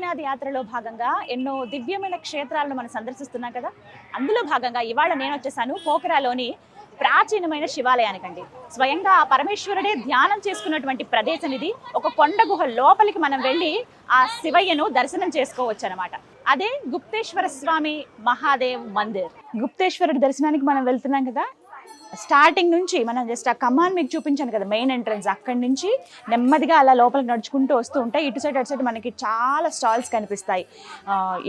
బద్రీనాథ్ యాత్రలో భాగంగా ఎన్నో దివ్యమైన క్షేత్రాలను మనం సందర్శిస్తున్నాం కదా. అందులో భాగంగా ఇవాళ నేను వచ్చేసాను పోఖరాలోని ప్రాచీనమైన శివాలయానికండి. స్వయంగా ఆ పరమేశ్వరుడే ధ్యానం చేసుకున్నటువంటి ప్రదేశం ఇది. ఒక కొండ గుహ లోపలికి మనం వెళ్ళి ఆ శివయ్యను దర్శనం చేసుకోవచ్చు అనమాట. అదే గుప్తేశ్వర స్వామి మహాదేవ్ మందిర్. గుప్తేశ్వరుడి దర్శనానికి మనం వెళ్తున్నాం కదా. స్టార్టింగ్ నుంచి మనం జస్ట్ ఆ కమాన్ మీకు చూపించాను కదా, మెయిన్ ఎంట్రన్స్, అక్కడి నుంచి నెమ్మదిగా అలా లోపలికి నడుచుకుంటూ వస్తూ ఉంటాయి. ఇటు సైడ్ అటు సైడ్ మనకి చాలా స్టాల్స్ కనిపిస్తాయి.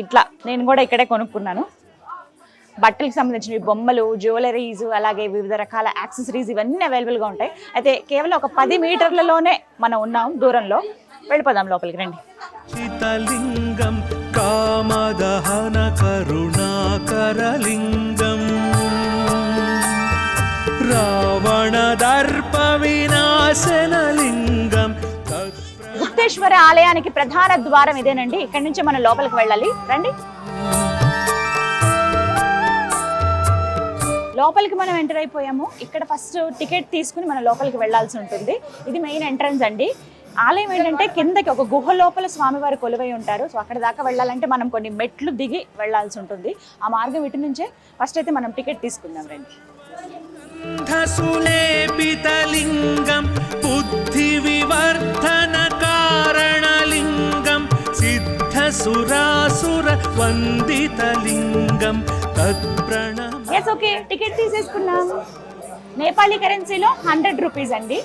ఇట్లా నేను కూడా ఇక్కడే కొనుక్కున్నాను. బట్టలకు సంబంధించిన బొమ్మలు, జ్యువెలరీస్, అలాగే వివిధ రకాల యాక్సెసరీస్ ఇవన్నీ అవైలబుల్గా ఉంటాయి. అయితే కేవలం ఒక 10 మీటర్లలోనే మనం ఉన్నాం దూరంలో. వెళ్ళిపోదాం లోపలికి రండి. చితలింగం కామదహన కరుణాకరలింగం రావణ దర్ప వినాశనలింగం. గుప్తేశ్వర ఆలయానికి ప్రధాన ద్వారం ఇదేనండి. ఇక్కడి నుంచి మనం లోపలికి వెళ్ళాలి. రండి. లోపలికి మనం ఎంటర్ అయిపోయాము. ఇక్కడ ఫస్ట్ టికెట్ తీసుకుని మనం లోపలికి వెళ్లాల్సి ఉంటుంది. ఇది మెయిన్ ఎంట్రన్స్ అండి. ఆలయం ఏంటంటే కిందకి ఒక గుహ లోపల స్వామివారు కొలువై ఉంటారు. సో అక్కడ దాకా వెళ్ళాలంటే మనం కొన్ని మెట్లు దిగి వెళ్లాల్సి ఉంటుంది. ఆ మార్గం ఇటు నుంచే. ఫస్ట్ అయితే మనం టికెట్ తీసుకుందాం రండి. సులేపితలింగం బుద్ధి వివర్ధన కారణలింగం సిద్ధ సురాసుర వందితలింగం తత్ప్రణమ. ఎస్, ఓకే, టికెట్ తీసేసుకున్నాం. నేపాలీ కరెన్సీలో 100 రూపీస్ అండి.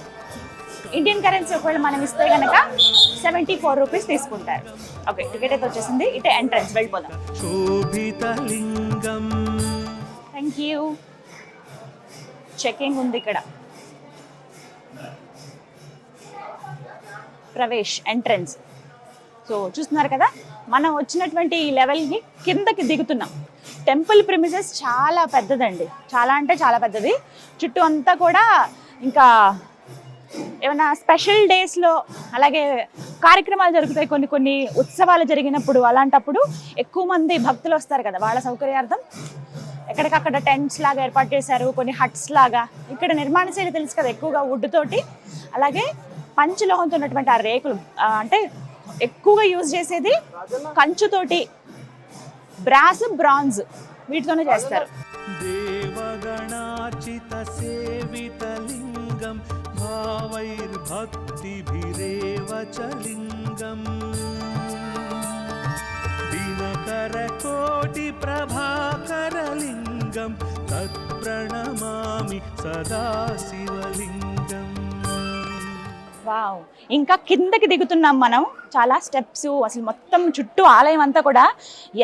ఇండియన్ కరెన్సీ ఒకవేళ మనం ఇస్తే కనుక 74 రూపీస్ తీసుకుంటారు. ఓకే, టికెట్ అయితే వచ్చేసింది. ఇటే ఎంట్రన్స్, వెళ్ళిపోదాం. శోభితలింగం. Thank you. చెకింగ్ ఉంది ఇక్కడ. ప్రవేశ్ ఎంట్రన్స్. సో చూస్తున్నారు కదా, మనం వచ్చినటువంటి ఈ లెవెల్కి కిందకి దిగుతున్నాం. టెంపుల్ ప్రిమిసెస్ చాలా పెద్దదండి. చాలా అంటే చాలా పెద్దది. చుట్టూ అంతా కూడా ఇంకా ఏమైనా స్పెషల్ డేస్లో అలాగే కార్యక్రమాలు జరుగుతాయి. కొన్ని ఉత్సవాలు జరిగినప్పుడు, అలాంటప్పుడు ఎక్కువ మంది భక్తులు వస్తారు కదా, వాళ్ళ సౌకర్యార్థం ఎక్కడికక్కడ టెంట్స్ లాగా ఏర్పాటు చేశారు, కొన్ని హట్స్ లాగా. ఇక్కడ నిర్మాణ శైలి తెలుసు కదా, ఎక్కువగా వుడ్ తోటి, అలాగే పంచలోహంతో ఉన్నటువంటి ఆ రేకులు, అంటే ఎక్కువగా యూజ్ చేసేది కంచుతోటి, బ్రాస్, బ్రాంజ్, వీటితోనే చేస్తారు. దేవగణార్చిత సేవితలింగం భావైర్భక్తిభిరేవ చలింగం దినకర కోటి ప్రభాకరలింగం తత్ప్రణమామి సదా శివలింగం. వావ్, ఇంకా కిందకి దిగుతున్నాం మనం. చాలా స్టెప్స్, అసలు మొత్తం చుట్టూ ఆలయం అంతా కూడా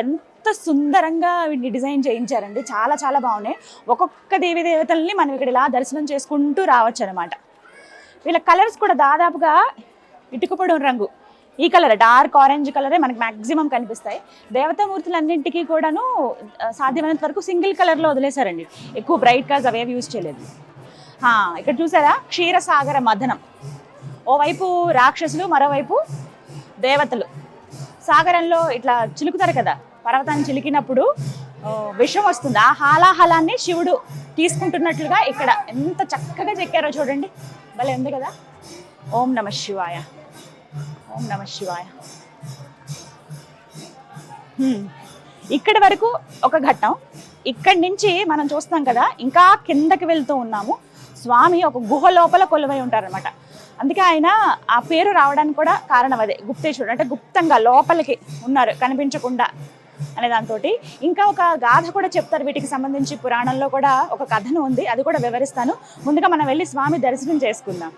ఎంత సుందరంగా వీటిని డిజైన్ చేయించారండి. చాలా చాలా బాగున్నాయి. ఒక్కొక్క దేవీ దేవతల్ని మనం ఇక్కడ ఇలా దర్శనం చేసుకుంటూ రావచ్చు అనమాట. వీళ్ళ కలర్స్ కూడా దాదాపుగా ఇటుకపొడి రంగు, ఈ కలర్ డార్క్ ఆరెంజ్ కలరే మనకి మ్యాక్సిమం కనిపిస్తాయి. దేవతామూర్తులన్నింటికీ కూడాను సాధ్యమైనంత వరకు సింగిల్ కలర్లో వదిలేశారండి. ఎక్కువ బ్రైట్ కలర్స్ అవేవి యూజ్ చేయలేదు. ఇక్కడ చూసారా, క్షీరసాగర మథనం. ఓవైపు రాక్షసులు, మరోవైపు దేవతలు. సాగరంలో ఇట్లా చిలుకుతారు కదా, పర్వతాన్ని చిలికినప్పుడు విషం వస్తుంది. ఆ హాలాహలాన్ని శివుడు తీసుకుంటున్నట్లుగా ఇక్కడ ఎంత చక్కగా చెక్కారో చూడండి, భలే ఉంది కదా. ఓం నమ శివాయ, ఓం నమ శివాయ. ఇక్కడి వరకు ఒక ఘట్టం. ఇక్కడి నుంచి మనం చూస్తాం కదా, ఇంకా కిందకి వెళ్తూ ఉన్నాము. స్వామి ఒక గుహ లోపల కొలువై ఉంటారనమాట. అందుకే ఆయన ఆ పేరు రావడానికి కూడా కారణం అదే, గుప్తేశ్వరుడు. అంటే గుప్తంగా లోపలికి ఉన్నారు, కనిపించకుండా అనే దాంతో. ఇంకా ఒక గాథ కూడా చెప్తారు వీటికి సంబంధించి. పురాణంలో కూడా ఒక కథను ఉంది, అది కూడా వివరిస్తాను. ముందుగా మనం వెళ్ళి స్వామి దర్శనం చేసుకుందాం.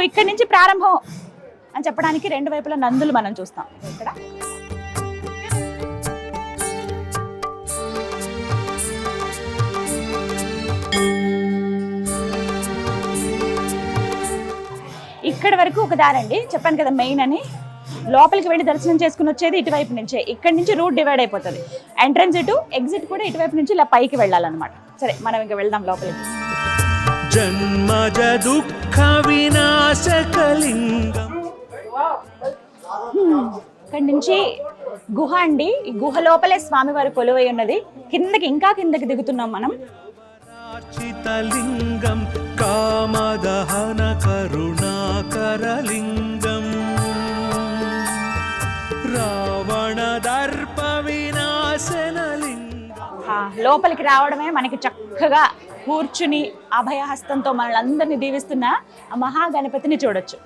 ఇక్కడి నుంచి ప్రారంభం అని చెప్పడానికి 2 వైపుల నందులు మనం చూస్తాం. ఇక్కడ ఇక్కడ వరకు ఒక దారండి, చెప్పాను కదా మెయిన్ అని. లోపలికి వెళ్ళి దర్శనం చేసుకుని వచ్చేది ఇటువైపు నుంచే. ఇక్కడ నుంచి రూట్ డివైడ్ అయిపోతుంది. ఎంట్రన్స్ ఇటు, ఎగ్జిట్ కూడా ఇటువైపు నుంచి ఇలా పైకి వెళ్ళాలన్నమాట. సరే, మనం ఇంకా వెళ్దాం లోపలికి. జన్మజ దుఃఖ వినాశకలింగం. ఇక్కడ నుంచి గుహ అండి. ఈ గుహ లోపలే స్వామివారి కొలువై ఉన్నది. ఇంకా కిందకి దిగుతున్నాం మనం. చితలింగం కామదహన కరుణాకరలింగం లోపలికి రావడమే మనకి చక్కగా కూర్చుని అభయహస్తంతో మనల్ని అందరినీ దీవిస్తున్న ఆ మహాగణపతిని చూడొచ్చు.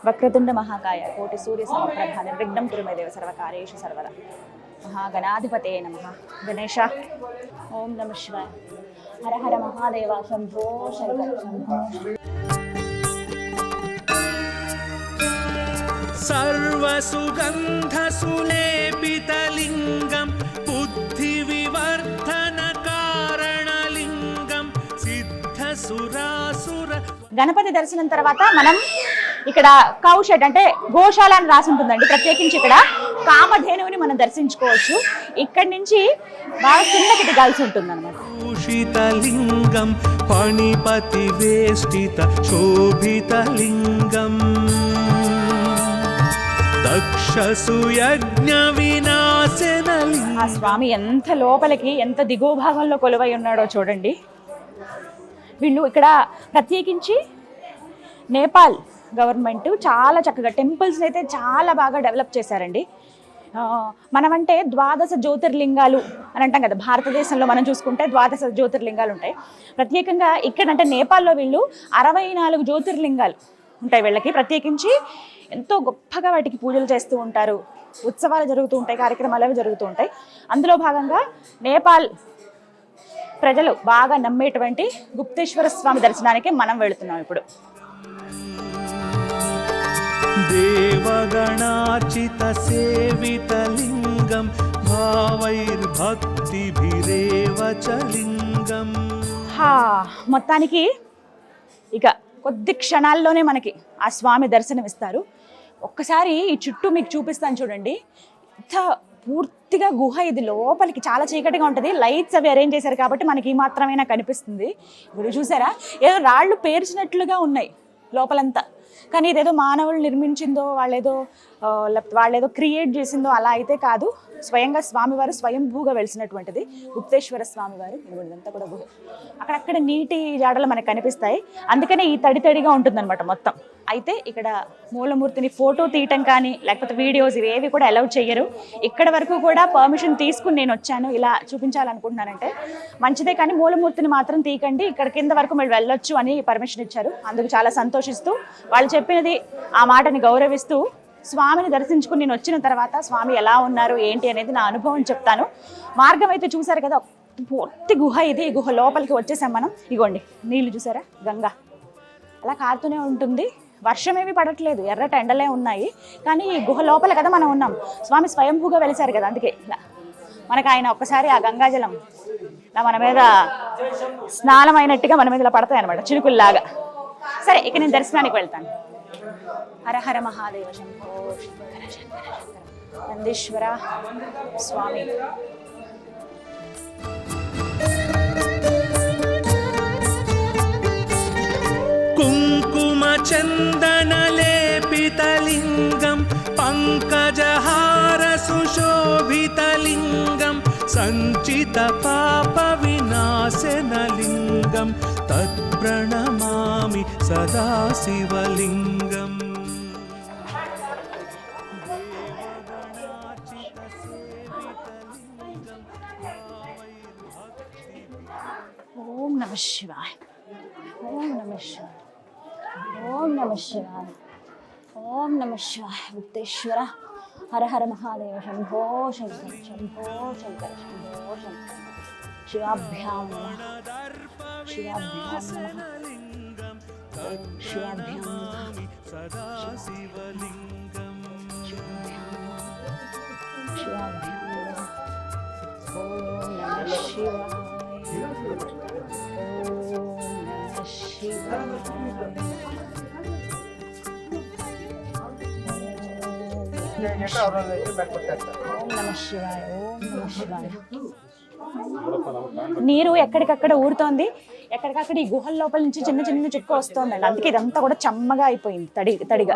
వక్రతుండ మహాకాయ కోటి సూర్య సమప్రభ నిర్విఘ్నం కురు మే దేవ సర్వకార్యేషు సర్వదా. మహాగణాధిపతే నమః. గణేశ ఓం నమః శివాయ. హర హర మహాదేవ శంభో శంకర శంభో. सर्वसुगन्धसुलेपितलिङ्गं बुद्धिविवर्धनकारणलिङ्गं सिद्धसुरासुर. గణపతి దర్శనం తర్వాత మనం ఇక్కడ కౌ షెడ్ అంటే గోశాల అని రాసి ఉంటుందండి. ప్రత్యేకించి ఇక్కడ కామధేనువుని మనం దర్శించుకోవచ్చు. ఇక్కడి నుంచి బాగా కిందకి దిగాల్సి ఉంటుంది అనమాట. భూషితలింగం ఫణిపతివేష్టిత శోభితలింగం దక్షసుయజ్ఞ వినాశనలింగం. ఆ స్వామి ఎంత లోపలికి ఎంత దిగువ భాగంలో కొలువై ఉన్నాడో చూడండి. వీళ్ళు ఇక్కడ ప్రత్యేకించి నేపాల్ గవర్నమెంట్ చాలా చక్కగా టెంపుల్స్ని అయితే చాలా బాగా డెవలప్ చేశారండి. మనమంటే 12 జ్యోతిర్లింగాలు అని అంటాం కదా. భారతదేశంలో మనం చూసుకుంటే 12 జ్యోతిర్లింగాలు ఉంటాయి. ప్రత్యేకంగా ఇక్కడంటే నేపాల్లో వీళ్ళు 64 జ్యోతిర్లింగాలు ఉంటాయి వీళ్ళకి. ప్రత్యేకించి ఎంతో గొప్పగా వాటికి పూజలు చేస్తూ ఉంటారు. ఉత్సవాలు జరుగుతూ ఉంటాయి, కార్యక్రమాలు అవి జరుగుతూ ఉంటాయి. అందులో భాగంగా నేపాల్ ప్రజలు బాగా నమ్మేటువంటి గుప్తేశ్వర స్వామి దర్శనానికి మనం వెళుతున్నాం ఇప్పుడు. దేవగణార్చిత సేవితలింగం భావైర్భక్తిభిరేవ చ లింగం. మొత్తానికి ఇక కొద్ది క్షణాల్లోనే మనకి ఆ స్వామి దర్శనమిస్తారు. ఒక్కసారి ఈ చుట్టూ మీకు చూపిస్తాను చూడండి. ఇంత పూర్తిగా గుహ ఇది. లోపలికి చాలా చీకటిగా ఉంటుంది. లైట్స్ అవి అరేంజ్ చేశారు కాబట్టి మనకి ఈ మాత్రమైనా కనిపిస్తుంది. ఇప్పుడు చూసారా, ఏదో రాళ్ళు పేర్చినట్లుగా ఉన్నాయి లోపలంతా. కానీ ఇదేదో మానవులు నిర్మించిందో వాళ్ళేదో క్రియేట్ చేసిందో అలా అయితే కాదు. స్వయంగా స్వామివారు స్వయంభూగా వెలిసినటువంటిది గుప్తేశ్వర స్వామివారు. ఇదంతా కూడా గుహ. అక్కడక్కడ నీటి జాడలు మనకు కనిపిస్తాయి. అందుకనే ఈ తడితడిగా ఉంటుందన్నమాట మొత్తం. అయితే ఇక్కడ మూలమూర్తిని ఫోటో తీయటం కానీ లేకపోతే వీడియోస్ ఇవేవి కూడా అలౌ చెయ్యరు. ఇక్కడ వరకు కూడా పర్మిషన్ తీసుకుని నేను వచ్చాను. ఇలా చూపించాలనుకుంటున్నానంటే మంచిదే, కానీ మూలమూర్తిని మాత్రం తీయకండి, ఇక్కడ కింద వరకు మీరు వెళ్ళొచ్చు అని పర్మిషన్ ఇచ్చారు. అందుకు చాలా సంతోషిస్తూ వాళ్ళు చెప్పినది ఆ మాటని గౌరవిస్తూ స్వామిని దర్శించుకుని నేను వచ్చిన తర్వాత స్వామి ఎలా ఉన్నారు ఏంటి అనేది నా అనుభవం చెప్తాను. మార్గం అయితే చూసారు కదా, పూర్తి గుహ ఇది. ఈ గుహ లోపలికి వచ్చేసాం మనం. ఇగోండి నీళ్ళు చూసారా, గంగా అలా కారుతూనే ఉంటుంది. వర్షం ఏమీ పడట్లేదు, ఎర్రటి ఎండలే ఉన్నాయి. కానీ ఈ గుహ లోపల కదా మనం ఉన్నాం. స్వామి స్వయంభూగా వెలిసారు కదా, అందుకే ఇలా మనకు ఆయన ఒక్కసారి ఆ గంగాజలం ఇలా మన మీద స్నానం అయినట్టుగా మన మీద ఇలా పడతాయి అనమాట, చినుకుల్లాగా. సరే, ఇక నేను దర్శనానికి వెళ్తాను. హర హర మహాదేవ శంభో శంకర శంకర శంకర నందీశ్వర స్వామి. కుంకుమ చందనలేపితలింగం పంకజహార సుశోభితలింగం సంచిత పాప వినాశనలింగం తత్ప్రణమామి సదా శివలింగం. ఓం నమ శివాయ. ఓం నమ శివాయ. ఓం నమ శివాయ. ఓం నమ శివాయ. గుప్తేశ్వర హర హర మహాదేవ శంభో శంకర శంభో శంకర శంభో శంకర. శివాభ్యాం నమః. శివాభ్యాం నమః. శివాభ్యాం నమః. సదా శివలింగం. శివాభ్యాం నమః. ఓం నమ శివాయ. నీరు ఎక్కడికక్కడ ఊరుతోంది, ఎక్కడికక్కడ ఈ గుహల లోపల నుంచి చిన్న చిన్న చుక్క వస్తుందండి. అందుకే ఇదంతా కూడా చెమ్మగా అయిపోయింది, తడిగా.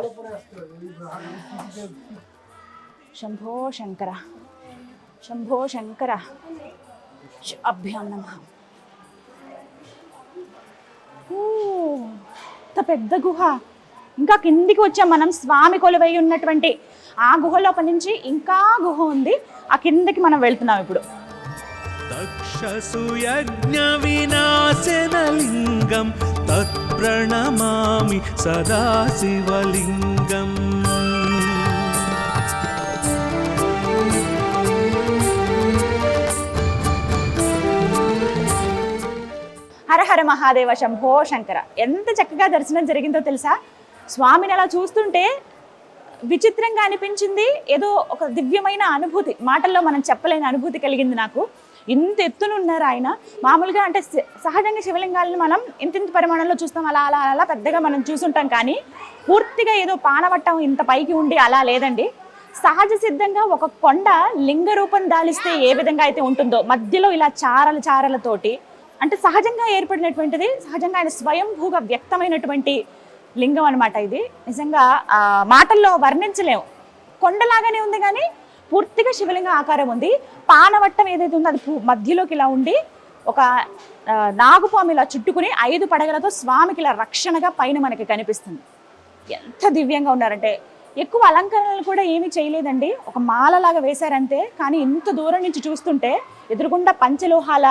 శంభో శంకర శంభో శంకర. అభ్యాం నమః. ఇంత పెద్ద గుహ. ఇంకా కిందికి వచ్చాం మనం. స్వామి కొలువై ఉన్నటువంటి ఆ గుహ లోపల నుంచి ఇంకా గుహ ఉంది. ఆ కిందకి మనం వెళ్తున్నాం ఇప్పుడు. तक्षसुयज्ञविनाशनलिङ्गं तत्प्रणमामि सदा शिवलिङ्गम् హర హర మహాదేవ శంభో శంకర. ఎంత చక్కగా దర్శనం జరిగిందో తెలుసా. స్వామిని అలా చూస్తుంటే విచిత్రంగా అనిపించింది, ఏదో ఒక దివ్యమైన అనుభూతి, మాటల్లో మనం చెప్పలేని అనుభూతి కలిగింది నాకు. ఇంత ఎత్తున ఉన్నారు ఆయన. మామూలుగా అంటే సహజంగా శివలింగాలను మనం ఇంత పరిమాణంలో చూస్తాం, అలా అలా అలా పెద్దగా మనం చూసుంటాం, కానీ పూర్తిగా ఏదో పానవట్టం ఇంత పైకి ఉండి అలా లేదండి. సహజ సిద్ధంగా ఒక కొండ లింగ రూపం దాలిస్తే ఏ విధంగా అయితే ఉంటుందో మధ్యలో ఇలా చారలతోటి, అంటే సహజంగా ఏర్పడినటువంటిది, సహజంగా ఆయన స్వయంభూగా వ్యక్తమైనటువంటి లింగం అనమాట ఇది. నిజంగా మాటల్లో వర్ణించలేము. కొండలాగానే ఉంది కానీ పూర్తిగా శివలింగ ఆకారం ఉంది. పానవట్టం ఏదైతే ఉందో అది మధ్యలోకి ఇలా ఉండి ఒక నాగుపాము ఇలా చుట్టుకుని 5 పడగలతో స్వామికి ఇలా రక్షణగా పైన మనకి కనిపిస్తుంది. ఎంత దివ్యంగా ఉన్నారంటే ఎక్కువ అలంకరణలు కూడా ఏమీ చేయలేదండి, ఒక మాలలాగా వేశారంతే. కానీ ఇంత దూరం నుంచి చూస్తుంటే ఎదురుగుండా పంచలోహాల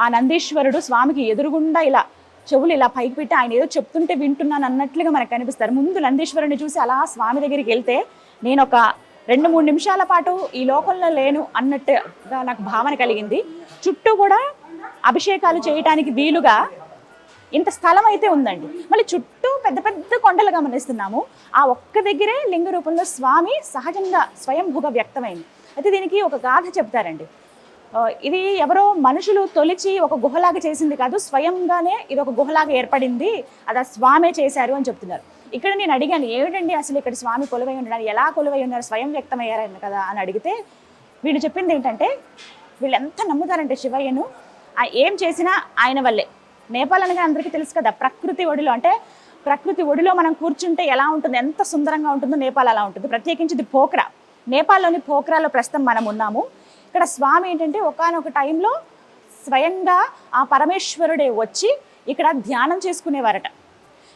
ఆ నందీశ్వరుడు స్వామికి ఎదురుగుండా ఇలా చెవులు ఇలా పైకి పెట్టి ఆయన ఏదో చెప్తుంటే వింటున్నాను అన్నట్లుగా మనకు కనిపిస్తారు. ముందు నందీశ్వరుని చూసి అలా స్వామి దగ్గరికి వెళ్తే నేను ఒక 2-3 నిమిషాల పాటు ఈ లోకంలో లేను అన్నట్టుగా నాకు భావన కలిగింది. చుట్టూ కూడా అభిషేకాలు చేయటానికి వీలుగా ఇంత స్థలం అయితే ఉందండి. మళ్ళీ చుట్టూ పెద్ద పెద్ద కొండలు గమనిస్తున్నాము. ఆ ఒక్క దగ్గరే లింగ రూపంలో స్వామి సహజంగా స్వయంభూగా వ్యక్తమైంది. అయితే దీనికి ఒక గాథ చెప్తారండి. ఇది ఎవరో మనుషులు తొలిచి ఒక గుహలాగా చేసింది కాదు, స్వయంగానే ఇది ఒక గుహలాగా ఏర్పడింది, అది ఆ స్వామే చేశారు అని చెప్తున్నారు. ఇక్కడ నేను అడిగాను, ఏమిటండి అసలు ఇక్కడ స్వామి కొలువై ఉండడానికి, ఎలా కొలువై ఉన్నారు, స్వయం వ్యక్తమయ్యారని కదా అని అడిగితే వీళ్ళు చెప్పింది ఏంటంటే, వీళ్ళు ఎంత నమ్ముతారంటే శివయ్యను, ఏం చేసినా ఆయన వల్లే. నేపాల్ అనగా అందరికీ తెలుసు కదా, ప్రకృతి ఒడిలో, అంటే ప్రకృతి ఒడిలో మనం కూర్చుంటే ఎలా ఉంటుంది, ఎంత సుందరంగా ఉంటుందో నేపాల్ అలా ఉంటుంది. ప్రత్యేకించి ఇది పోఖ్రా, నేపాల్లోని పోఖ్రాలో ప్రస్తుతం మనం ఉన్నాము. ఇక్కడ స్వామి ఏంటంటే ఒకానొక టైంలో స్వయంగా ఆ పరమేశ్వరుడే వచ్చి ఇక్కడ ధ్యానం చేసుకునేవారట.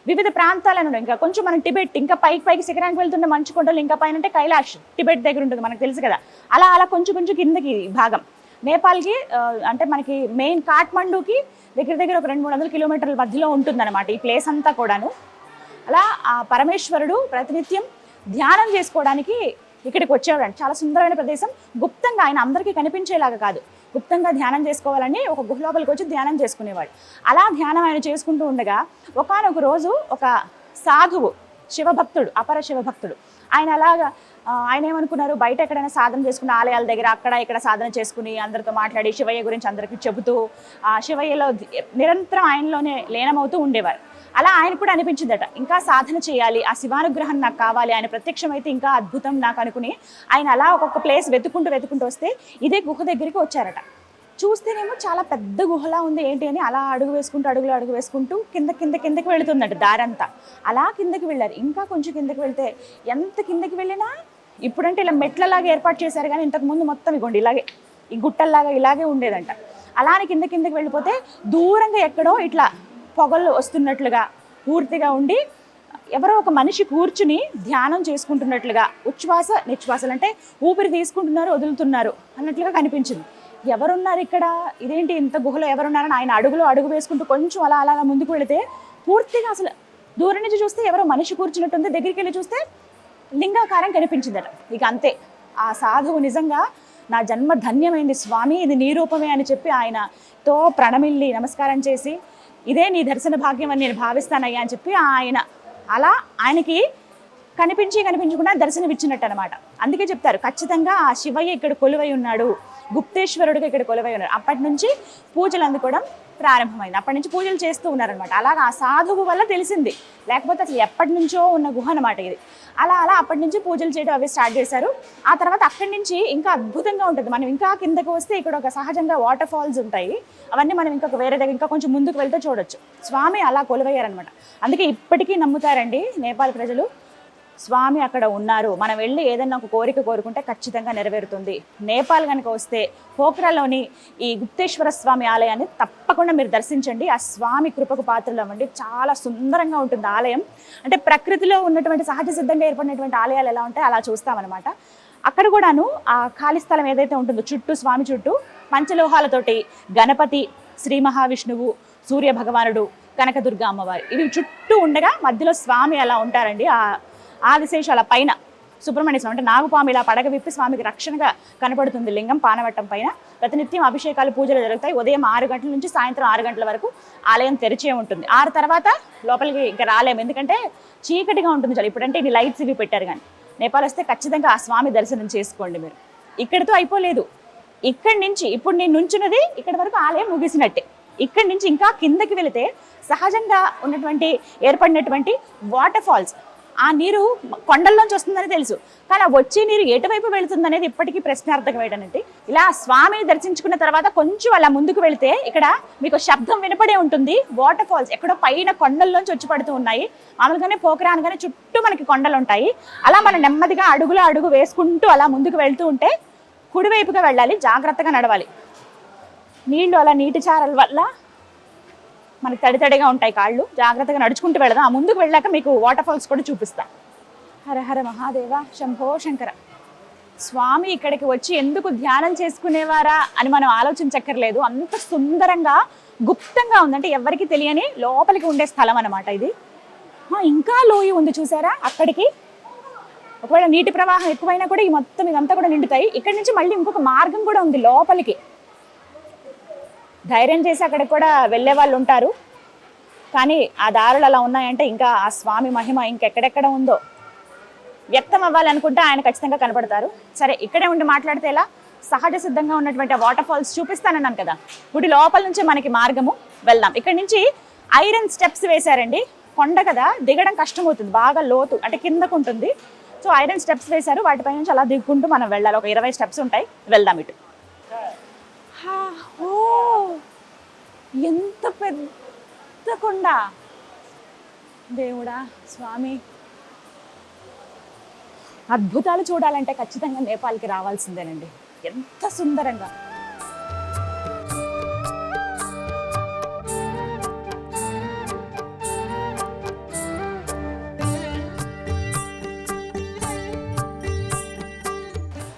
వివిధ ప్రాంతాలను, ఇంకా కొంచెం మనం టిబెట్, ఇంకా పైకి శిఖరానికి వెళ్తున్న మంచు కొండలు, ఇంకా పైన అంటే కైలాష్ టిబెట్ దగ్గర ఉంటుంది మనకు తెలుసు కదా, అలా అలా కొంచెం కిందకి భాగం నేపాల్కి, అంటే మనకి మెయిన్ కాఠ్మండూకి దగ్గర ఒక 200-300 కిలోమీటర్ల మధ్యలో ఉంటుందన్నమాట ఈ ప్లేస్ అంతా కూడాను. అలా ఆ పరమేశ్వరుడు ప్రతినిత్యం ధ్యానం చేసుకోవడానికి ఇక్కడికి వచ్చేవాడు. చాలా సుందరమైన ప్రదేశం. గుప్తంగా ఆయన అందరికీ కనిపించేలాగా కాదు, గుప్తంగా ధ్యానం చేసుకోవాలని ఒక గుహ లోపలికి వచ్చి ధ్యానం చేసుకునేవాడు. అలా ధ్యానం ఆయన చేసుకుంటూ ఉండగా ఒకానొక రోజు ఒక సాధువు, శివభక్తుడు, అపర శివభక్తుడు, ఆయన ఏమనుకున్నారు, బయట ఎక్కడైనా సాధన చేసుకున్న ఆలయాల దగ్గర అక్కడ ఇక్కడ సాధన చేసుకుని అందరితో మాట్లాడి శివయ్య గురించి అందరికీ చెబుతూ ఆ శివయ్యలో నిరంతరం ఆయనలోనే లీనమవుతూ ఉండేవారు. అలా ఆయన కూడా అనిపించిందట, ఇంకా సాధన చేయాలి, ఆ శివానుగ్రహం నాకు కావాలి, ఆయన ప్రత్యక్షమైతే ఇంకా అద్భుతం నాకు అనుకుని ఆయన అలా ఒక్కొక్క ప్లేస్ వెతుకుంటూ వస్తే ఇదే గుహ దగ్గరికి వచ్చారట. చూస్తేనేమో చాలా పెద్ద గుహలా ఉంది, ఏంటి అని అలా అడుగు వేసుకుంటూ కిందకి వెళుతుందట దారంతా. అలా కిందకి వెళ్ళారు. ఇంకా కొంచెం కిందకి వెళ్తే ఎంత కిందకి వెళ్ళినా ఇప్పుడంటే ఇలా మెట్లలాగా ఏర్పాటు చేశారు, కానీ ఇంతకుముందు మొత్తం ఇగోండి ఇలాగే ఈ గుట్టల్లాగా ఇలాగే ఉండేదంట. అలానే కిందకి వెళ్ళిపోతే దూరంగా ఎక్కడో ఇట్లా పొగలు వస్తున్నట్లుగా పూర్తిగా ఉండి ఎవరో ఒక మనిషి కూర్చుని ధ్యానం చేసుకుంటున్నట్లుగా, ఉచ్ఛ్వాస నిశ్వాసాలు అంటే ఊపిరి తీసుకుంటున్నారు వదులుతున్నారు అన్నట్లుగా కనిపించింది. ఎవరున్నారు ఇక్కడ, ఇదేంటి ఇంత గుహలో ఎవరున్నారని ఆయన అడుగు వేసుకుంటూ కొంచెం అలా ముందుకు వెళితే పూర్తిగా అసలు దూరం నుంచి చూస్తే ఎవరో మనిషి కూర్చున్నట్టుంది, దగ్గరికి వెళ్ళి చూస్తే లింగాకారం కనిపించిందట. ఇక అంతే, ఆ సాధువు నిజంగా నా జన్మ ధన్యమైంది స్వామి, ఇది నీ రూపమే అని చెప్పి ఆయనతో ప్రణమిల్లి నమస్కారం చేసి ఇదే నీ దర్శన భాగ్యం అని నేను భావిస్తానయ్యా అని చెప్పి ఆయనకి కనిపించకుండా దర్శనమిచ్చినట్టు అనమాట. అందుకే చెప్తారు ఖచ్చితంగా ఆ శివయ్య ఇక్కడ కొలువై ఉన్నాడు, గుప్తేశ్వరుడిగా ఇక్కడ కొలువై ఉన్నాడు. అప్పటి నుంచి పూజలు అందుకోవడం ప్రారంభమైంది, అప్పటి నుంచి పూజలు చేస్తూ ఉన్నారనమాట. అలాగా ఆ సాధువు వల్ల తెలిసింది, లేకపోతే అసలు ఎప్పటి నుంచో ఉన్న గుహ అనమాట ఇది. అలా అప్పటి నుంచి పూజలు చేయడం అవి స్టార్ట్ చేశారు. ఆ తర్వాత అక్కడి నుంచి ఇంకా అద్భుతంగా ఉంటుంది. మనం ఇంకా కిందకు వస్తే ఇక్కడ ఒక సహజంగా వాటర్ ఫాల్స్ ఉంటాయి, అవన్నీ మనం ఇంకా వేరే దగ్గర ఇంకా కొంచెం ముందుకు వెళ్తే చూడొచ్చు. స్వామి అలా కొలువయ్యారనమాట. అందుకే ఇప్పటికీ నమ్ముతారండి నేపాల్ ప్రజలు, స్వామి అక్కడ ఉన్నారు, మనం వెళ్ళి ఏదైనా ఒక కోరిక కోరుకుంటే ఖచ్చితంగా నెరవేరుతుంది. నేపాల్ కనుక వస్తే పోఖ్రాలోని ఈ గుప్తేశ్వర స్వామి ఆలయాన్ని తప్పకుండా మీరు దర్శించండి. ఆ స్వామి కృపకు పాత్రలు అవ్వండి. చాలా సుందరంగా ఉంటుంది ఆలయం. అంటే ప్రకృతిలో ఉన్నటువంటి సహజ సిద్ధంగా ఏర్పడినటువంటి ఆలయాలు ఎలా ఉంటాయి అలా చూస్తామన్నమాట. అక్కడ కూడాను ఆ ఖాళీ స్థలం ఏదైతే ఉంటుందో చుట్టూ స్వామి చుట్టూ పంచలోహాలతోటి గణపతి, శ్రీ మహావిష్ణువు, సూర్య భగవానుడు, కనకదుర్గ అమ్మవారు ఇవి చుట్టూ ఉండగా మధ్యలో స్వామి అలా ఉంటారండి. ఆదిశేషాల పైన సుబ్రహ్మణ్య స్వామి అంటే నాగుపాము ఇలా పడగ విప్పి స్వామికి రక్షణగా కనపడుతుంది లింగం పానవట్టం పైన. ప్రతినిత్యం అభిషేకాలు, పూజలు జరుగుతాయి. ఉదయం 6 గంటల నుంచి సాయంత్రం 6 గంటల వరకు ఆలయం తెరిచే ఉంటుంది. 6 తర్వాత లోపలికి ఇంకా రాలేము, ఎందుకంటే చీకటిగా ఉంటుంది చాలా. ఇప్పుడంటే ఇన్ని లైట్స్ ఇవి పెట్టారు, కానీ నేపాల్ వస్తే ఖచ్చితంగా ఆ స్వామి దర్శనం చేసుకోండి మీరు. ఇక్కడితో అయిపోలేదు. ఇక్కడి నుంచి ఇప్పుడు నేను నుంచున్నది ఇక్కడి వరకు ఆలయం ముగిసినట్టే. ఇక్కడి నుంచి ఇంకా కిందకి వెళితే సహజంగా ఉన్నటువంటి ఏర్పడినటువంటి వాటర్ ఫాల్స్, ఆ నీరు కొండల్లోంచి వస్తుందని తెలుసు, కానీ ఆ వచ్చే నీరు ఎటువైపు వెళుతుంది అనేది ఇప్పటికీ ప్రశ్నార్థకమేటనండి. ఇలా స్వామిని దర్శించుకున్న తర్వాత కొంచెం అలా ముందుకు వెళితే ఇక్కడ మీకు శబ్దం వినపడే ఉంటుంది. వాటర్ ఫాల్స్ ఎక్కడో పైన కొండల్లోంచి వచ్చి పడుతూ ఉన్నాయి. మామూలుగానే పోకరా అనగానే చుట్టూ మనకి కొండలు ఉంటాయి. అలా మనం నెమ్మదిగా అడుగులో అడుగు వేసుకుంటూ అలా ముందుకు వెళ్తూ ఉంటే కుడివైపుగా వెళ్ళాలి, జాగ్రత్తగా నడవాలి. నీళ్లు అలా నీటి చారల వల్ల మనకి తడితడిగా ఉంటాయి కాళ్ళు, జాగ్రత్తగా నడుచుకుంటూ వెళదాం. ఆ ముందుకు వెళ్ళాక మీకు వాటర్ ఫాల్స్ కూడా చూపిస్తా. హర హర మహాదేవ శంభో శంకర. స్వామి ఇక్కడికి వచ్చి ఎందుకు ధ్యానం చేసుకునేవారా అని మనం ఆలోచించక్కర్లేదు. అంత సుందరంగా గుప్తంగా ఉందంటే ఎవరికి తెలియని లోపలికి ఉండే స్థలం అన్నమాట ఇది. ఇంకా లోయ ఉంది చూసారా అక్కడికి. ఒకవేళ నీటి ప్రవాహం ఎక్కువైనా కూడా ఈ మొత్తం ఇదంతా కూడా నిండుతాయి. ఇక్కడి నుంచి మళ్ళీ ఇంకొక మార్గం కూడా ఉంది లోపలికి. ధైర్యం చేసి అక్కడికి కూడా వెళ్ళే వాళ్ళు ఉంటారు, కానీ ఆ దారులు అలా ఉన్నాయంటే ఇంకా ఆ స్వామి మహిమ ఇంకెక్కడెక్కడ ఉందో వ్యక్తం అవ్వాలనుకుంటే ఆయన ఖచ్చితంగా కనపడతారు. సరే, ఇక్కడే ఉండి మాట్లాడితే ఎలా? సహజ సిద్ధంగా ఉన్నటువంటి ఆ వాటర్ ఫాల్స్ చూపిస్తానన్నాను కదా, గుడి లోపల నుంచి మనకి మార్గము వెళ్దాం. ఇక్కడ నుంచి ఐరన్ స్టెప్స్ వేశారండి. కొండ కదా, దిగడం కష్టమవుతుంది, బాగా లోతు అంటే కిందకు ఉంటుంది. సో ఐరన్ స్టెప్స్ వేశారు, వాటిపై నుంచి అలా దిగుకుంటూ మనం వెళ్ళాలి. ఒక 20 స్టెప్స్ ఉంటాయి, వెళ్దాం ఇటు. ఓ ఎంత పెద్ద కొండ దేవుడా స్వామి. అద్భుతాలు చూడాలంటే ఖచ్చితంగా నేపాల్కి రావాల్సిందేనండి. ఎంత సుందరంగా.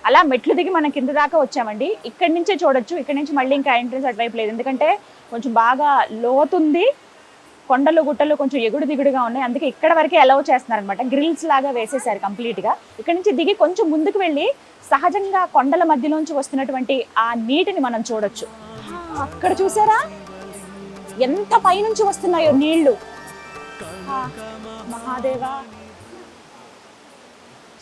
అలా మెట్లు దిగి మనం కింద దాకా వచ్చామండి. ఇక్కడి నుంచే చూడొచ్చు. ఇక్కడి నుంచి మళ్ళీ ఇంకా ఎంట్రన్స్ అటువైపు లేదు, ఎందుకంటే కొంచెం బాగా లోతుంది, కొండలు గుట్టలు కొంచెం ఎగుడు దిగుడుగా ఉన్నాయి. అందుకే ఇక్కడ వరకే అలౌ చేస్తున్నారనమాట. గ్రిల్స్ లాగా వేసేసారు కంప్లీట్గా. ఇక్కడ నుంచి దిగి కొంచెం ముందుకు వెళ్ళి సహజంగా కొండల మధ్యలోంచి వస్తున్నటువంటి ఆ నీటిని మనం చూడొచ్చు. అక్కడ చూసారా ఎంత పైనుంచి వస్తున్నాయో నీళ్లు. మహాదేవా,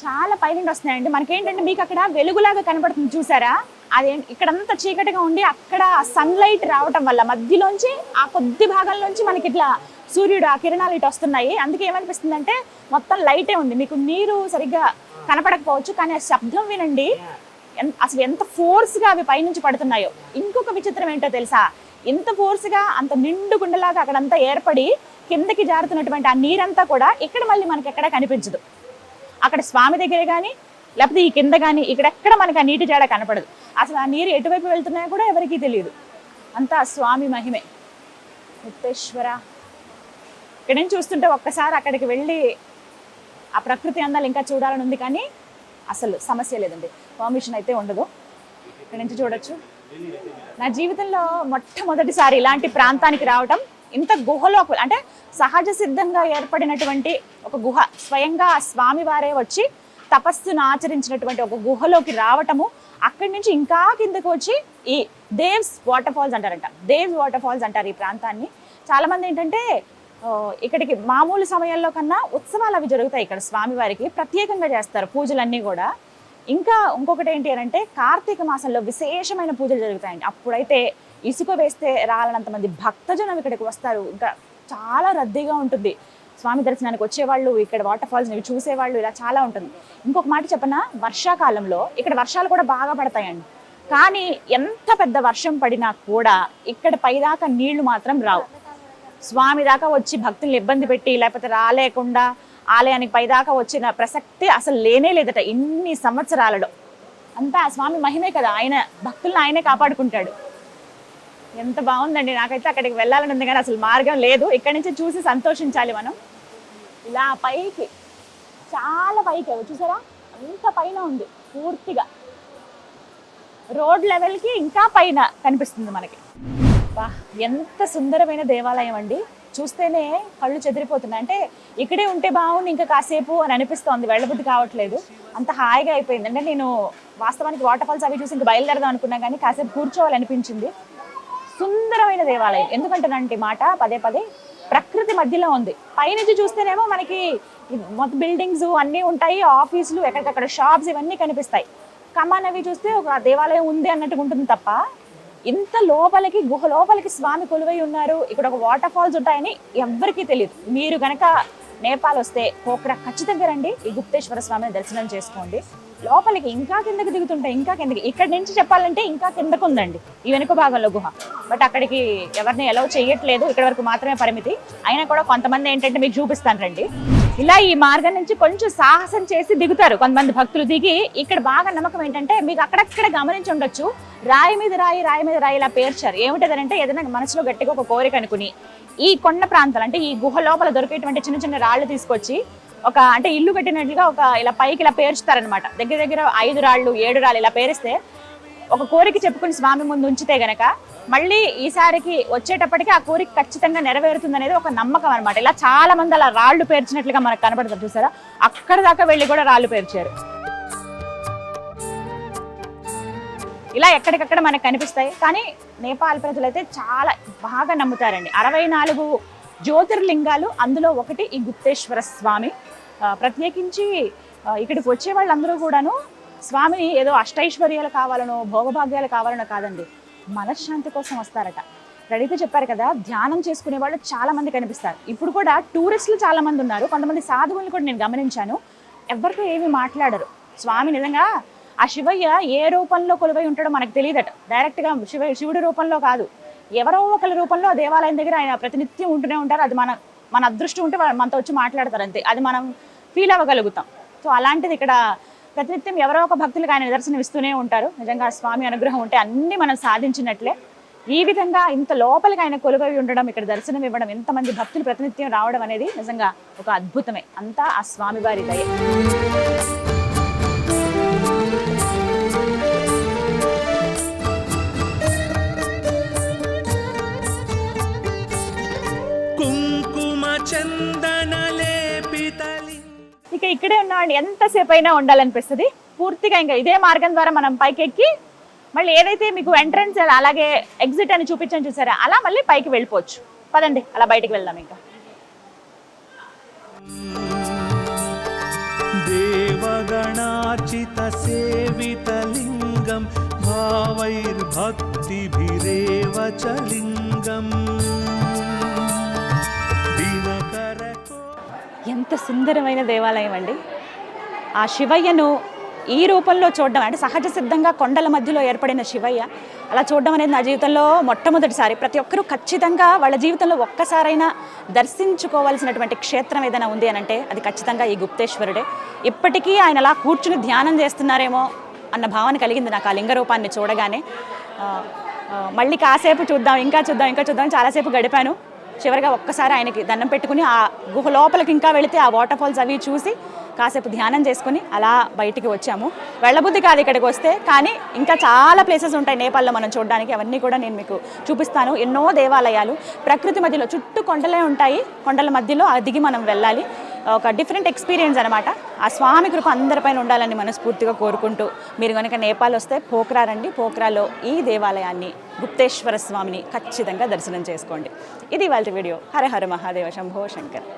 చాలా పైనుండి వస్తున్నాయండి. మనకేంటంటే మీకు అక్కడ వెలుగులాగా కనబడుతుంది చూసారా, అదే ఇక్కడంతా చీకటిగా ఉండి అక్కడ సన్లైట్ రావటం వల్ల మధ్యలోంచి ఆ కొద్ది భాగంలోంచి మనకి ఇట్లా సూర్యుడు ఆ కిరణాలు ఇటు వస్తున్నాయి. అందుకే ఏమనిపిస్తుంది అంటే మొత్తం లైటే ఉంది. మీకు నీరు సరిగ్గా కనపడకపోవచ్చు, కానీ ఆ శబ్దం వినండి, అసలు ఎంత ఫోర్స్గా అవి పైనుంచి పడుతున్నాయో. ఇంకొక విచిత్రం ఏంటో తెలుసా, ఇంత ఫోర్స్గా అంత నిండు గుండెలాగా అక్కడంతా ఏర్పడి కిందకి జారుతున్నటువంటి ఆ నీరంతా కూడా ఇక్కడ మళ్ళీ మనకి ఎక్కడ కనిపించదు. అక్కడ స్వామి దగ్గరే కానీ లేకపోతే ఈ కింద కానీ ఇక్కడెక్కడ మనకి ఆ నీటి జాడ కనపడదు. అసలు ఆ నీరు ఎటువైపు వెళ్తున్నాయో కూడా ఎవరికీ తెలియదు. అంతా స్వామి మహిమే. ముత్తేశ్వర. ఇక్కడ నుంచి చూస్తుంటే ఒక్కసారి అక్కడికి వెళ్ళి ఆ ప్రకృతి అందాలు ఇంకా చూడాలని ఉంది, కానీ అసలు సమస్య లేదండి, పర్మిషన్ అయితే ఉండదు. ఇక్కడ నుంచి చూడొచ్చు. నా జీవితంలో మొట్టమొదటిసారి ఇలాంటి ప్రాంతానికి రావటం, ఇంత గుహలో అంటే సహజ సిద్ధంగా ఏర్పడినటువంటి ఒక గుహ, స్వయంగా ఆ స్వామి వారే వచ్చి తపస్సును ఆచరించినటువంటి ఒక గుహలోకి రావటము, అక్కడి నుంచి ఇంకా కిందకు వచ్చి ఈ దేవ్స్ వాటర్ ఫాల్స్ అంటారంట. దేవ్స్ వాటర్ ఫాల్స్ అంటారు ఈ ప్రాంతాన్ని. చాలామంది ఏంటంటే ఇక్కడికి మామూలు సమయాల్లో కన్నా ఉత్సవాలు అవి జరుగుతాయి. ఇక్కడ స్వామివారికి ప్రత్యేకంగా చేస్తారు పూజలన్నీ కూడా. ఇంకా ఇంకొకటి ఏంటి అంటే కార్తీక మాసంలో విశేషమైన పూజలు జరుగుతాయండి. అప్పుడైతే ఇసుక వేస్తే రాలనంతమంది భక్తజనం ఇక్కడికి వస్తారు. ఇంకా చాలా రద్దీగా ఉంటుంది. స్వామి దర్శనానికి వచ్చేవాళ్ళు, ఇక్కడ వాటర్ ఫాల్స్ ఇవి చూసేవాళ్ళు, ఇలా చాలా ఉంటుంది. ఇంకొక మాట చెప్పనా, వర్షాకాలంలో ఇక్కడ వర్షాలు కూడా బాగా పడతాయండి. కానీ ఎంత పెద్ద వర్షం పడినా కూడా ఇక్కడ పైదాకా నీళ్లు మాత్రం రావు. స్వామి దాకా వచ్చి భక్తుల్ని ఇబ్బంది పెట్టి లేకపోతే రాలేకుండా ఆలయానికి పైదాకా వచ్చిన ప్రసక్తి అసలు లేనే లేదట ఇన్ని సంవత్సరాలలో. అంతా ఆ స్వామి మహిమే కదా, ఆయన భక్తులను ఆయనే కాపాడుకుంటాడు. ఎంత బాగుందండి. నాకైతే అక్కడికి వెళ్ళాలని ఉంది, కానీ అసలు మార్గం లేదు. ఇక్కడి నుంచి చూసి సంతోషించాలి మనం. ఇలా పైకి, చాలా పైకి చూసారా, అంత పైన ఉంది పూర్తిగా. రోడ్ లెవెల్కి ఇంకా పైన కనిపిస్తుంది మనకి. బా, ఎంత సుందరమైన దేవాలయం అండి. చూస్తేనే కళ్ళు చెదిరిపోతున్నాయి. అంటే ఇక్కడే ఉంటే బాగుంది ఇంకా కాసేపు అని అనిపిస్తోంది, వెళ్ళబుద్ధి కావట్లేదు, అంత హాయిగా అయిపోయింది. అంటే నేను వాస్తవానికి వాటర్ ఫాల్స్ అవి చూసి ఇంకా బయలుదేరదాం అనుకున్నా కానీ కాసేపు కూర్చోవాలనిపించింది. సుందరమైన దేవాలయం. ఎందుకంటేనంటే మాట పదే పదే ప్రకృతి మధ్యలో ఉంది. పైనుంచి చూస్తేనేమో మనకి మొత్తం బిల్డింగ్స్ అన్నీ ఉంటాయి, ఆఫీసులు, ఎక్కడికక్కడ షాప్స్ ఇవన్నీ కనిపిస్తాయి. కమాన్ అవి చూస్తే ఒక దేవాలయం ఉంది అన్నట్టుగా ఉంటుంది తప్ప ఇంత లోపలికి గుహ లోపలికి స్వామి కొలువై ఉన్నారు, ఇక్కడ ఒక వాటర్ ఫాల్స్ ఉంటాయని ఎవ్వరికీ తెలియదు. మీరు గనక నేపాల్ వస్తే పోఖ్రా ఖచ్చితంగా రండి, ఈ గుప్తేశ్వర స్వామిని దర్శనం చేసుకోండి. లోపలికి ఇంకా కిందకి దిగుతుంటాయి, ఇంకా కిందకి. ఇక్కడ నుంచి చెప్పాలంటే ఇంకా కిందకు ఉందండి ఈ వెనుక భాగంలో గుహ. బట్ అక్కడికి ఎవరిని అలౌ చేయట్లేదు, ఇక్కడ వరకు మాత్రమే పరిమితి. అయినా కూడా కొంతమంది ఏంటంటే మీకు చూపిస్తాను రండి. ఇలా ఈ మార్గం నుంచి కొంచెం సాహసం చేసి దిగుతారు కొంతమంది భక్తులు. దిగి ఇక్కడ బాగా నమ్మకం ఏంటంటే మీకు అక్కడక్కడ గమనించి ఉండొచ్చు, రాయి మీద రాయి, రాయి మీద రాయి ఇలా పేర్చారు. ఏమిటంటే ఏదైనా మనసులో గట్టిగా ఒక కోరిక అనుకుని ఈ కొండ ప్రాంతాలు అంటే ఈ గుహ లోపల దొరికేటువంటి చిన్న చిన్న రాళ్ళు తీసుకొచ్చి ఒక అంటే ఇల్లు కట్టినట్లుగా ఒక ఇలా పైకి ఇలా పేర్చుతారనమాట. దగ్గర దగ్గర 5 రాళ్ళు 7 రాళ్ళు ఇలా పేరిస్తే ఒక కోరిక చెప్పుకుని స్వామి ముందు ఉంచితే గనక మళ్ళీ ఈసారికి వచ్చేటప్పటికి ఆ కోరిక ఖచ్చితంగా నెరవేరుతుంది అనేది ఒక నమ్మకం అనమాట. ఇలా చాలా మంది అలా రాళ్ళు పేర్చినట్లుగా మనకు కనబడుతుంది చూసారా, అక్కడ దాకా వెళ్ళి కూడా రాళ్ళు పేర్చారు. ఇలా ఎక్కడికక్కడ మనకు కనిపిస్తాయి. కానీ నేపాల్ ప్రజలు అయితే చాలా బాగా నమ్ముతారండి. 64 జ్యోతిర్లింగాలు, అందులో ఒకటి ఈ గుప్తేశ్వర స్వామి. ప్రత్యేకించి ఇక్కడికి వచ్చే వాళ్ళందరూ కూడాను స్వామిని ఏదో అష్టైశ్వర్యాలు కావాలనో భోగభాగ్యాలు కావాలనో కాదండి, మనశ్శాంతి కోసం వస్తారట. రెడీతో చెప్పారు కదా, ధ్యానం చేసుకునే వాళ్ళు చాలా మంది కనిపిస్తారు. ఇప్పుడు కూడా టూరిస్టులు చాలా మంది ఉన్నారు, కొంతమంది సాధువులు కూడా నేను గమనించాను. ఎవరితో ఏమి మాట్లాడరు. స్వామి నిజంగా ఆ శివయ్య ఏ రూపంలో కొలువై ఉంటాడో మనకు తెలియదట. డైరెక్ట్గా శివుడి రూపంలో కాదు, ఎవరో ఒకరి రూపంలో దేవాలయం దగ్గర ఆయన ప్రతినిత్యం ఉంటూనే ఉంటారు. అది మన అదృష్టం ఉంటే మనతో వచ్చి మాట్లాడతారు అంతే, అది మనం ఫీల్ అవ్వగలుగుతాం. సో అలాంటిది ఇక్కడ ప్రతినిత్యం ఎవరో ఒక భక్తులకు ఆయన నిదర్శనం ఇస్తూనే ఉంటారు. నిజంగా స్వామి అనుగ్రహం ఉంటే అన్ని మనం సాధించినట్లే. ఈ విధంగా ఇంత లోపలికి ఆయన కొలువై ఉండడం, ఇక్కడ దర్శనం ఇవ్వడం, ఎంతమంది భక్తులు ప్రతినిత్యం రావడం అనేది నిజంగా ఒక అద్భుతమే. అంతా ఆ స్వామివారి దయ. ఇక ఇక్కడే ఉన్నామండి, ఎంతసేపు అయినా ఉండాలనిపిస్తుంది. పూర్తిగా ఇంకా ఇదే మార్గం ద్వారా మనం పైకి ఎక్కి మళ్ళీ ఏదైతే మీకు ఎంట్రన్స్ అలాగే ఎగ్జిట్ అని చూపించని చూసారా, అలా మళ్ళీ పైకి వెళ్ళిపోవచ్చు. పదండి అలా బయటికి వెళ్దాం. ఇంకా దేవగణార్చిత సేవితలింగం భావైర్భక్తిభిరేవ చ లింగం. ఎంత సుందరమైన దేవాలయం అండి. ఆ శివయ్యను ఈ రూపంలో చూడడం అంటే సహజ సిద్ధంగా కొండల మధ్యలో ఏర్పడిన శివయ్య అలా చూడడం అనేది నా జీవితంలో మొట్టమొదటిసారి. ప్రతి ఒక్కరూ ఖచ్చితంగా వాళ్ళ జీవితంలో ఒక్కసారైనా దర్శించుకోవాల్సినటువంటి క్షేత్రం ఏదైనా ఉంది అని అంటే అది ఖచ్చితంగా ఈ గుప్తేశ్వరుడే. ఇప్పటికీ ఆయన అలా కూర్చుని ధ్యానం చేస్తున్నారేమో అన్న భావన కలిగింది నాకు ఆ లింగ రూపాన్ని చూడగానే. మళ్ళీ కాసేపు చూద్దాం, ఇంకా చూద్దాం చాలాసేపు గడిపాను. చివరిగా ఒక్కసారి ఆయనకి దండం పెట్టుకుని ఆ గుహ లోపలికి ఇంకా వెళితే ఆ వాటర్ ఫాల్స్ అవి చూసి కాసేపు ధ్యానం చేసుకుని అలా బయటికి వచ్చాము. వెళ్ళబుద్ధి కాదు ఇక్కడికి వస్తే, కానీ ఇంకా చాలా ప్లేసెస్ ఉంటాయి నేపాల్లో మనం చూడడానికి. అవన్నీ కూడా నేను మీకు చూపిస్తాను. ఎన్నో దేవాలయాలు ప్రకృతి మధ్యలో, చుట్టూ కొండలే ఉంటాయి, కొండల మధ్యలో దిగి మనం వెళ్ళాలి. ఒక డిఫరెంట్ ఎక్స్పీరియన్స్ అనమాట. ఆ స్వామి కృప అందరిపైన ఉండాలని మనస్ఫూర్తిగా కోరుకుంటూ మీరు కనుక నేపాల్ వస్తే పోఖ్రా రండి. పోఖ్రాలో ఈ దేవాలయాన్ని, గుప్తేశ్వర స్వామిని ఖచ్చితంగా దర్శనం చేసుకోండి. ఇది వాళ్ళ వీడియో. హర హర మహాదేవ శంభో శంకర్.